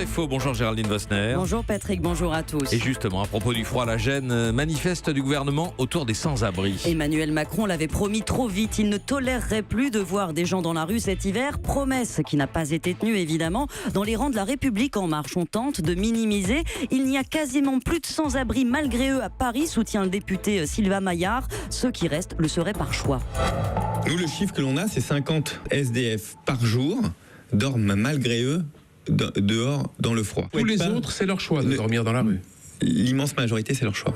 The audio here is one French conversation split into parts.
et faux. Bonjour Géraldine Vosner. Bonjour Patrick, bonjour à tous. Et justement, à propos du froid, la gêne manifeste du gouvernement autour des sans-abri. Emmanuel Macron l'avait promis trop vite. Il ne tolérerait plus de voir des gens dans la rue cet hiver. Promesse qui n'a pas été tenue évidemment. Dans les rangs de la République en marche, on tente de minimiser. Il n'y a quasiment plus de sans-abri malgré eux à Paris, soutient le député Sylvain Maillard. Ceux qui restent le seraient par choix. Nous, le chiffre que l'on a, c'est 50 SDF par jour dorment malgré eux dehors dans le froid. Tous les autres, c'est leur choix de dormir dans la rue. L'immense majorité, c'est leur choix.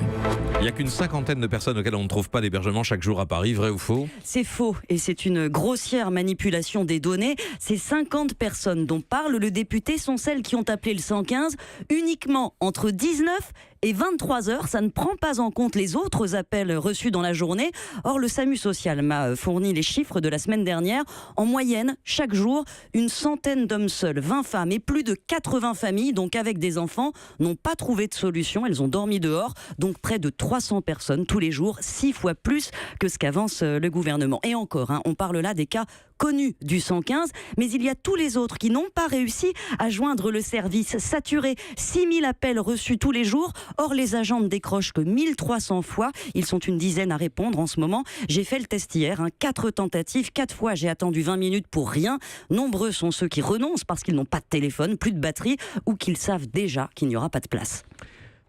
Il n'y a qu'une cinquantaine de personnes auxquelles on ne trouve pas d'hébergement chaque jour à Paris, vrai ou faux? C'est faux et c'est une grossière manipulation des données. Ces 50 personnes dont parle le député sont celles qui ont appelé le 115 uniquement entre 19 et 23 heures. Ça ne prend pas en compte les autres appels reçus dans la journée. Or, le SAMU social m'a fourni les chiffres de la semaine dernière. En moyenne, chaque jour, une centaine d'hommes seuls, 20 femmes et plus de 80 familles, donc avec des enfants, n'ont pas trouvé de solution. Elles ont dormi dehors, donc près de 300 personnes tous les jours, 6 fois plus que ce qu'avance le gouvernement. Et encore, on parle là des cas connus du 115, mais il y a tous les autres qui n'ont pas réussi à joindre le service saturé. 6000 appels reçus tous les jours. Or, les agents ne décrochent que 1300 fois. Ils sont une dizaine à répondre en ce moment. J'ai fait le test hier, 4 tentatives, 4 fois j'ai attendu 20 minutes pour rien. Nombreux sont ceux qui renoncent parce qu'ils n'ont pas de téléphone, plus de batterie ou qu'ils savent déjà qu'il n'y aura pas de place.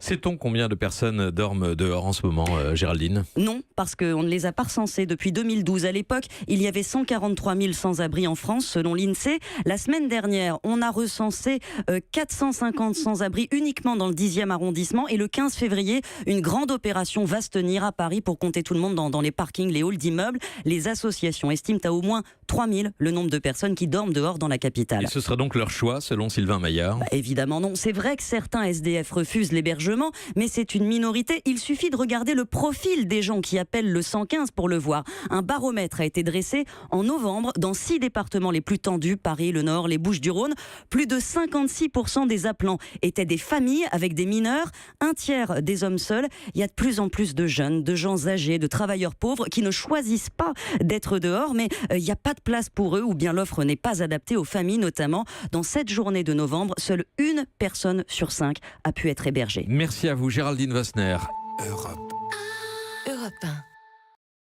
Sait-on combien de personnes dorment dehors en ce moment, Géraldine? Non, parce qu'on ne les a pas recensés depuis 2012. À l'époque, il y avait 143 000 sans-abri en France, selon l'INSEE. La semaine dernière, on a recensé 450 sans-abri uniquement dans le 10e arrondissement. Et le 15 février, une grande opération va se tenir à Paris pour compter tout le monde dans les parkings, les halls d'immeubles. Les associations estiment à au moins 3 000 le nombre de personnes qui dorment dehors dans la capitale. Et ce sera donc leur choix, selon Sylvain Maillard? Évidemment non. C'est vrai que certains SDF refusent l'hébergement, mais c'est une minorité. Il suffit de regarder le profil des gens qui appellent le 115 pour le voir. Un baromètre a été dressé en novembre dans 6 départements les plus tendus, Paris, le Nord, les Bouches-du-Rhône. Plus de 56% des appelants étaient des familles avec des mineurs, un tiers des hommes seuls. Il y a de plus en plus de jeunes, de gens âgés, de travailleurs pauvres qui ne choisissent pas d'être dehors, mais il n'y a pas de place pour eux ou bien l'offre n'est pas adaptée aux familles notamment. Dans cette journée de novembre, seule une personne sur 5 a pu être hébergée. Merci à vous Géraldine Vosner. Europe 1.